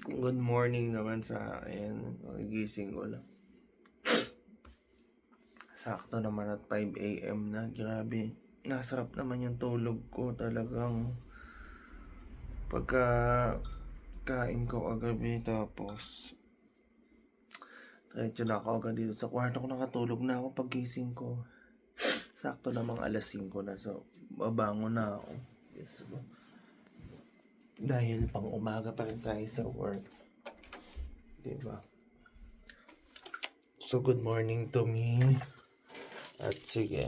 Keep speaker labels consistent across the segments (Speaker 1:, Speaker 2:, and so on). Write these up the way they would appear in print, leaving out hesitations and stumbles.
Speaker 1: Good morning naman sa akin. Gising ko lang. Sakto naman at 5 a.m. na. Grabe. Nasarap naman yung tulog ko. Talagang pagka kain ko kagabi tapos diretso na ako agad dito sa kwarto ko. Nakatulog na ako pag gising ko. Sakto namang alas 5 na. So, babangon na ako. Yes, ko. Dahil pang umaga pa rin tayo sa work. Diba? So, good morning to me. At sige,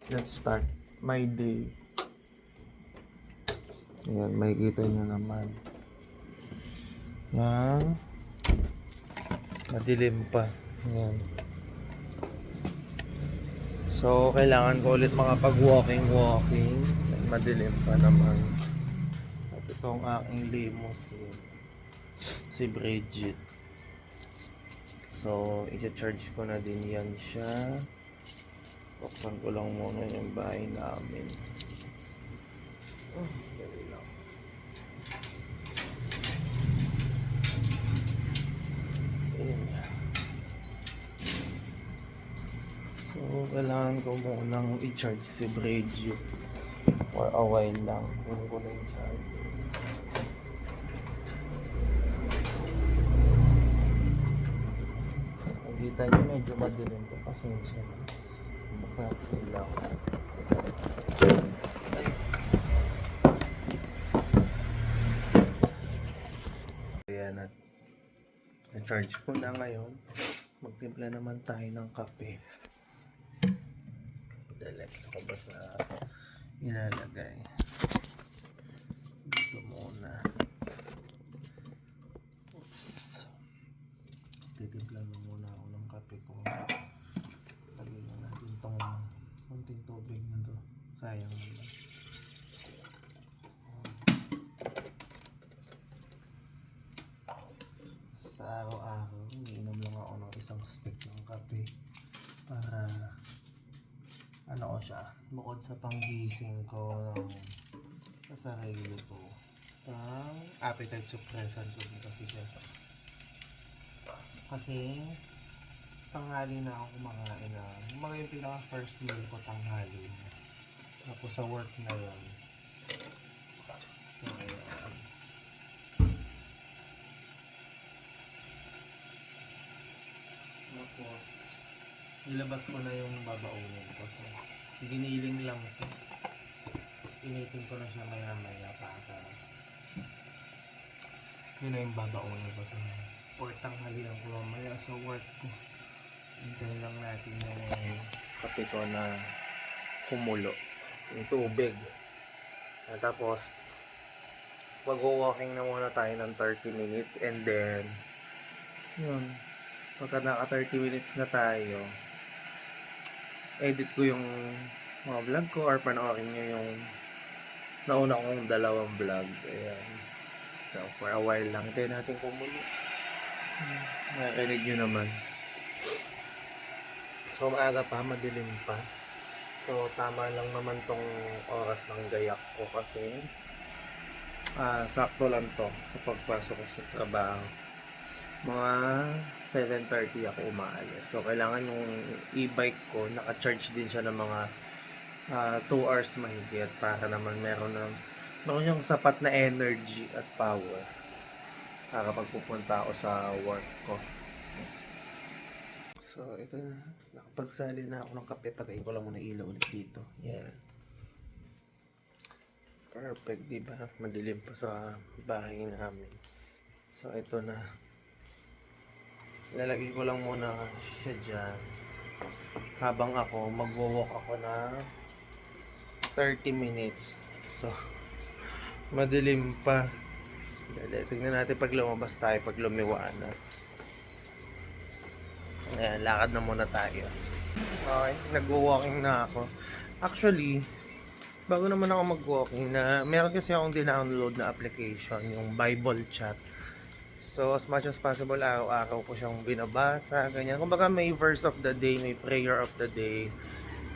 Speaker 1: let's start my day. Ayan, makikita nyo naman. Yan. Madilim pa. Ayan. So, kailangan ko ulit makapag-walking. Madilim pa naman. At ito ang aking limousine. Si Bridget. So, i-charge ko na din yan siya. Buksan ko lang muna yung bahay namin. Dali lang. Ayan. So, kailangan ko munang i-charge si Bridget. For a while lang. Kunin ko na yung charge. Nakikita nyo medyo madilim po. Pasensya na. Baka ilaw. Ayan at na-charge ko na ngayon. Magtimpla naman tayo ng kape. Dali ko ba sa ilalagay? Dito muna. Oops. Titimpla na muna ako ng kape ko. Lagay na natin itong konting tubig na to. Sayang naman. Sa araw-araw, iniinom lang ako ng isang stick ng kape para ano ko siya, bukod sa panggising ko sa sarili ko, ang appetite suppressant ko din kasi siya. Kasi tanghali na ako kumakain na. Mga yung pinaka first meal ko tanghali na. Tapos sa work na yun. So, ayan. Tapos, nilabas ko na yung babaunin ko. So, giniling lang ito. Initin ko na siya maya-maya para yun na yung babaunin ko. So, or tanghalian ko mamaya sa work ko. Hintayin lang natin yung kape ko na kumulo. Yung tubig. At tapos, mag-walking na muna tayo ng 30 minutes and then, yun. Pagka naka 30 minutes na tayo, edit ko yung mga vlog ko or panoorin nyo yung nauna kong dalawang vlog. Ayan. So, for a while lang. Hintayin natin kumulo. Nakikinig nyo naman. So, maaga pa, madilim pa. So, tama lang naman tong oras ng gayak ko kasi sakto lang to sa pagpasok ko sa trabaho. Mga 7:30 ako umaalis. So, kailangan yung e-bike ko, naka-charge din siya ng mga 2 hours mahigit para naman meron yung sapat na energy at power para pagpupunta ako sa work ko. So, ito na. Nakapagsali na ako ng kape. Patayin ko lang muna ilaw ulit dito. Yan. Perfect, diba? Madilim pa sa bahay namin. So, ito na. Lalagay ko lang muna siya dyan. Habang ako, magwo-walk ako na 30 minutes. So, madilim pa. Tignan natin pag lumabas tayo, pag lumiwaan na. Ayan, lakad na muna tayo. Okay, nagwo-walking na ako. Actually, bago naman ako mag-walking meron kasi akong dinownload na application, yung Bible Chat. So, as much as possible, araw-araw ko siyang binabasa, ganyan. Kumbaga may verse of the day, may prayer of the day.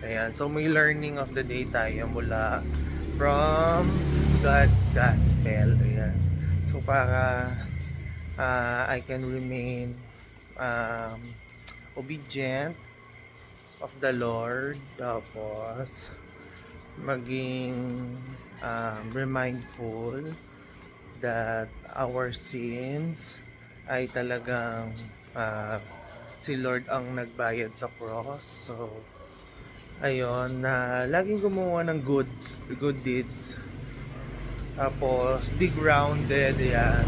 Speaker 1: Ayan, so may learning of the day tayo mula from God's Gospel. Ayan. So, para I can remain obedient of the Lord, tapos maging remindful that our sins ay talagang si Lord ang nagbayad sa cross. So ayun, na laging gumawa ng good deeds, tapos be grounded, yan.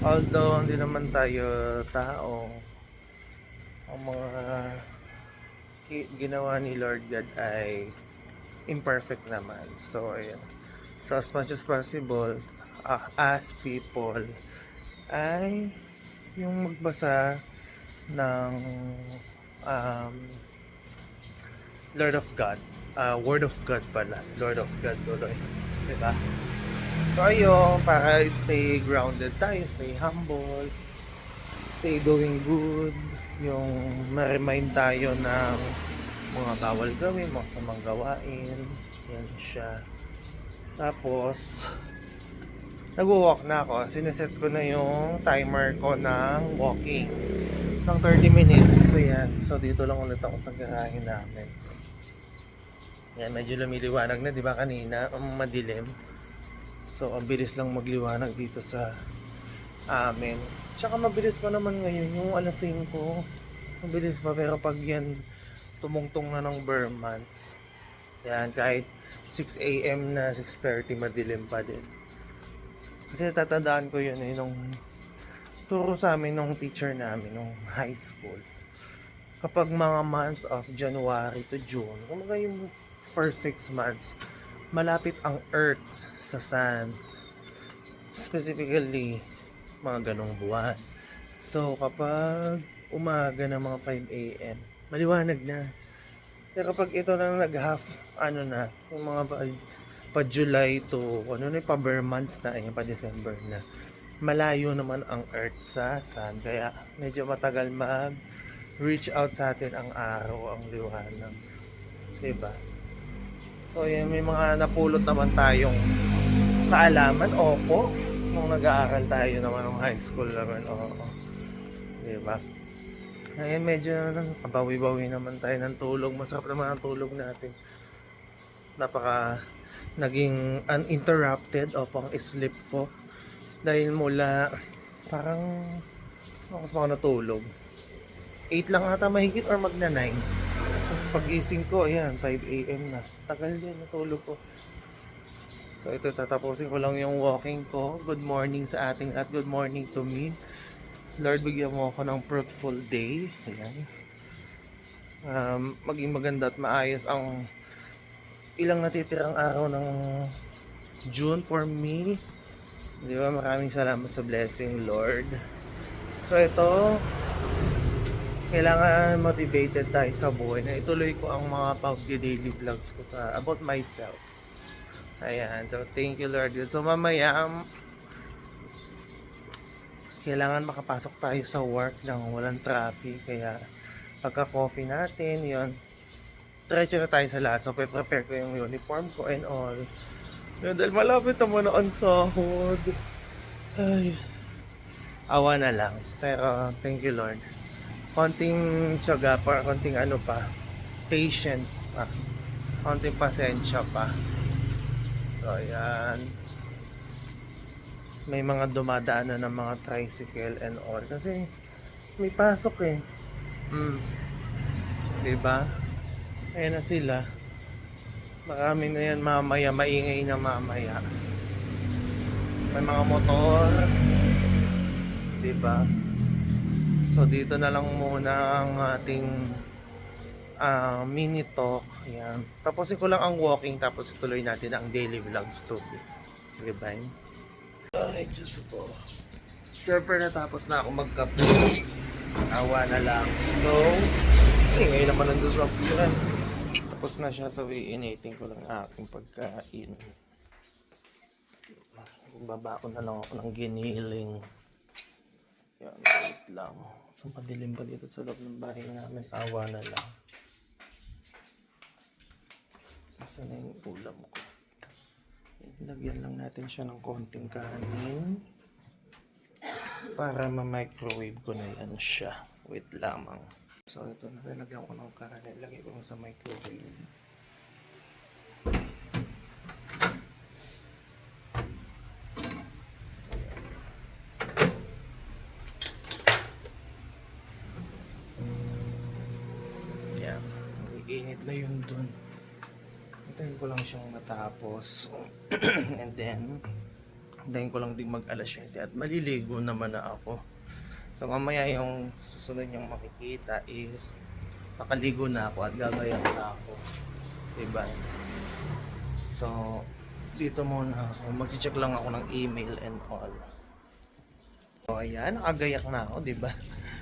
Speaker 1: Although hindi naman tayo tao, ang mga ginawa ni Lord God ay imperfect naman. So ayun, so as much as possible, as people, ay yung magbasa ng um, Lord of God, Word of God pala, Lord of God tuloy, diba? So ayun, para stay grounded tayo, stay humble, stay doing good, yung ma-remind tayo ng mga bawal gawin, mga samang gawain, yan siya. Tapos nagwo-walk na ako, sineset ko na yung timer ko ng walking ng 30 minutes. So yan, so dito lang ulit ako sa garahe namin. Yan, medyo lumiliwanag na, di ba kanina madilim. So ang bilis lang magliwanag dito sa amin. Tsaka mabilis pa naman ngayon yung alas 5. Mabilis pa, pero pag yan tumungtong na ng bare months, yan kahit 6 AM na 6:30 madilim pa din. Kasi tatandaan ko yun nung turo sa amin nung teacher namin nung high school. Kapag mga month of January to June, kumbaga yung first 6 months, malapit ang Earth sa Sun. Specifically, mga ganong buwan. So, kapag umaga ng mga 5 AM, maliwanag na. Pero kapag ito na nag-half, yung mga pa July to, pa bare months na, pa December na, malayo naman ang Earth sa Sun. Kaya, medyo matagal reach out sa atin ang araw, ang liwanag. Diba? So, yan, may mga napulot naman tayong kaalaman, opo, nung nag-aaral tayo naman ng high school naman, oo. Diba? Ngayon medyo kabawi-bawi naman tayo ng tulog. Masarap naman ang tulog natin. Napaka naging uninterrupted o pang sleep ko. Dahil mula parang ako pa ako natulog 8 lang ata mahigit or magna 9. Tapos pag-gising ko, ayan, 5 AM na. Tagal din natulog ko. So ito, tatapusin ko lang yung walking ko. Good morning sa ating at good morning to me. Lord, bigyan mo ako ng fruitful day. Ayan. Maging maganda at maayos ang ilang natitirang araw ng June for me. Di ba? Maraming salamat sa blessing, Lord. So ito, kailangan motivated tayo sa buhay na ituloy ko ang mga pag-daily vlogs ko sa about myself. Ayan. So thank you, Lord. So mamaya, kailangan makapasok tayo sa work ng walang traffic, kaya pagka coffee natin yon, diretso na tayo sa lahat. So prepare ko yung uniform ko and all yun, dahil malapit naman ang sahod. Ay, awa na lang, pero thank you Lord, konting tiyaga pa, konting patience pa, konting pasensya pa. So yan, may mga dumadaan na ng mga tricycle and all kasi may pasok diba? Ayan na sila, marami na yan mamaya, maingay na mamaya, may mga motor, diba? So dito na lang muna ang ating mini talk. Ayan, tapusin ko lang ang walking, tapos ituloy natin ang daily vlogs to. Diba? Ay, Diyos ko. Siyempre natapos na ako magkape. Awa na lang. So, ngayon naman ang disruption. Tapos na siya. So, iinitin ko lang aking pagkain. Baba ko na lang ako ng giniling. Yan, wait lang. So, madilim pa dito sa loob ng bahay namin. Awa na lang. Saan na yung ulam ko? Lagyan lang natin siya ng konting kanin. para ma-microwave ko na yan siya. Wait lamang. So ito, nalagyan ko ng kanin. Lagay ko lang sa microwave. Yan. Iinit na yun dun. Hintayin ko lang siyang matapos. And then, hintayin ko lang din mag-alas 7 at maliligo naman na ako. So mamaya yung susunod niyong makikita is nakaligo na ako at gagayak na ako. Diba? So, dito muna ako. Mag-check lang ako ng email and all. So ayan, nakagayak na ako, diba?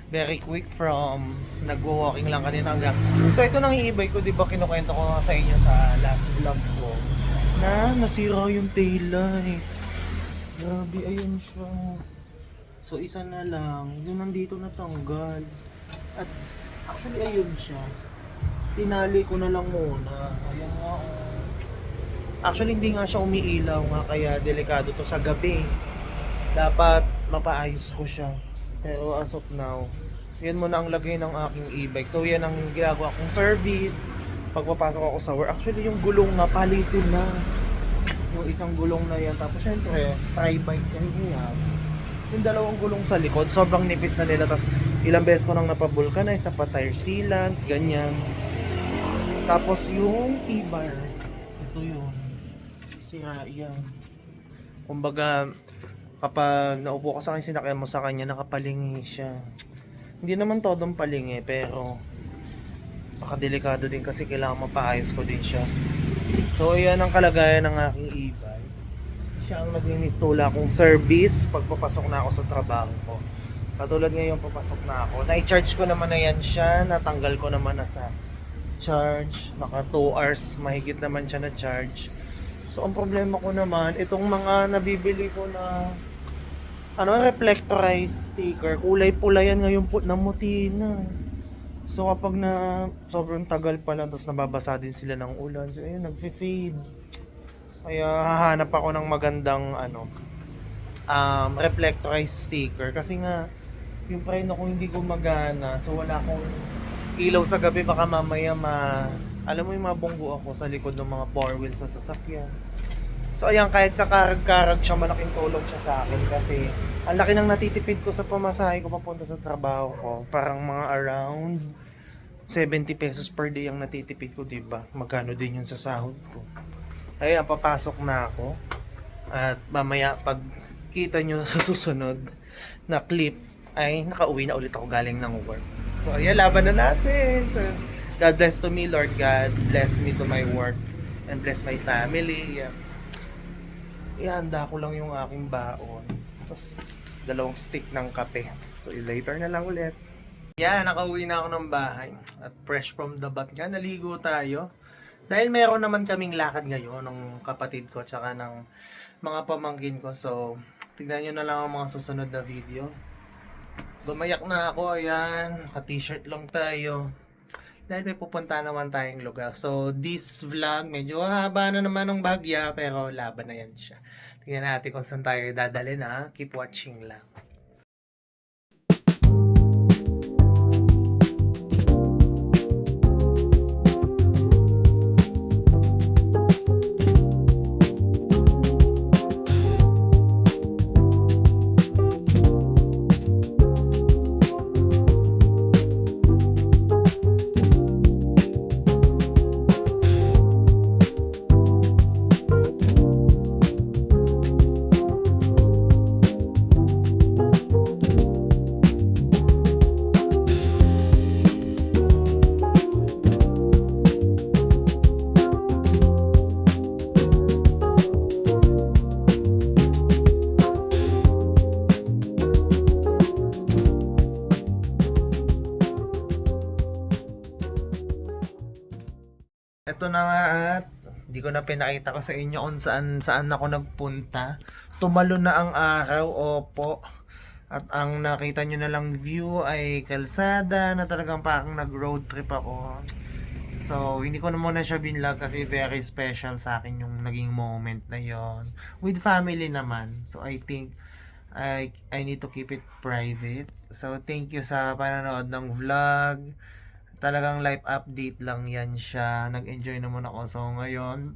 Speaker 1: Very quick from nag-walking lang kanina hanggang. So ito nang iibay ko, diba? Kinukwento ko nga sa inyo sa last vlog ko na nasira yung taillight. Grabe, ayun siya. So isa na lang, yung nandito natanggal. At actually ayun siya. Tinali ko na lang muna. Ayan nga. Actually hindi nga siya umiilaw nga, kaya delikado to sa gabi. Dapat mapaayos ko siya. Pero as of now, yan muna ang lagay ng aking e-bike. So yan ang ginagawa kong service. Pagpapasok ako sa work. Actually yung gulong nga palitin na. Yung isang gulong na yan. Tapos syempre, tri-bike kaya. Yung dalawang gulong sa likod, sobrang nipis na nila. Tapos ilang beses ko nang napabulkanize, napa-tire sealant, ganyan. Tapos yung T-bar, ito yun. Sira yan. Kumbaga, kapag naupo ka sa akin, sinakyan mo sa kanya, nakapalingi siya. Hindi naman todong palingi, pero baka delikado din kasi kailangan mapaayos ko din siya. So, ayan ang kalagayan ng aking e-bike. Siya ang nag-installa akong service pagpapasok na ako sa trabaho ko. Katulad ngayon, papasok na ako. Na-charge ko naman na yan siya, natanggal ko naman na sa charge. Naka 2 hours, mahigit naman siya na charge. So, ang problema ko naman, itong mga nabibili ko na reflectorized sticker, kulay pula yan ngayon po, namuti na. So, kapag na sobrang tagal pa lang, tapos nababasa din sila ng ulan, so, ayun, nagfi-fade. Kaya, hahanap ako ng magandang, reflectorized sticker. Kasi nga, yung preno ko hindi gumagana, so wala akong ilaw sa gabi, baka mamaya alam mo yung mga bunggo ako sa likod ng mga four wheels sa sasakyan. So ayan, kahit kakarag-karag siya, malaking tulong siya sa akin kasi ang laki ng natitipid ko sa pamasahe ko papunta sa trabaho ko. Parang mga around 70 pesos per day ang natitipid ko, diba? Magkano din yun sa sahod ko. Ayan, papasok na ako. At mamaya pag kita nyo sa susunod na clip, ay nakauwi na ulit ako galing ng work. So ayan, laban na natin. So, God bless to me, Lord God. Bless me to my work. And bless my family. Ihanda ko lang yung aking baon. Tapos, 2 stick ng kape. So, later na lang ulit. Yan, nakauwi na ako ng bahay. At fresh from the bath nga, naligo tayo. Dahil meron naman kaming lakad ngayon ng kapatid ko tsaka ng mga pamangkin ko. So, tignan nyo na lang ang mga susunod na video. Gumayak na ako, ayan. Naka-t-shirt lang tayo. Dahil may pupunta naman tayong lugar. So, this vlog, medyo haba na naman ng bagya, pero laban na yan siya. Tingnan natin kung saan tayo dadalhin, ha. Keep watching lang. Ito na nga at hindi ko na pinakita ko sa inyo kung saan ako nagpunta. Tumalon na ang araw, opo. At ang nakita nyo na lang view ay kalsada na talagang parang nag-road trip ako. So, hindi ko na muna siya binlog kasi very special sa akin yung naging moment na yon. With family naman. So, I think I need to keep it private. So, thank you sa panonood ng vlog. Talagang life update lang yan siya. Nag-enjoy naman ako. So, ngayon,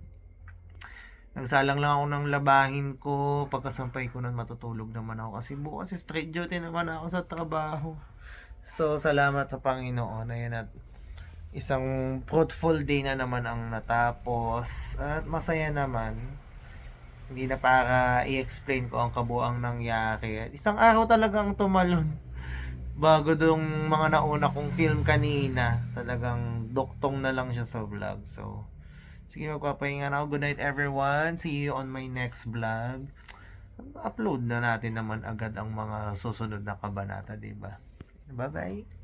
Speaker 1: nagsalang lang ako ng labahin ko. Pagkasampay ko nun, matutulog naman ako. Kasi bukas straight duty naman ako sa trabaho. So, salamat sa Panginoon. Ayun at isang fruitful day na naman ang natapos. At masaya naman. Hindi na para i-explain ko ang kabuang nangyari. Isang araw talagang tumalon. Bago dong mga nauna kong film kanina, talagang duktong na lang siya sa vlog. So, sige, magpapahinga na ako. Good night everyone. See you on my next vlog. Upload na natin naman agad ang mga susunod na kabanata, diba? Bye-bye.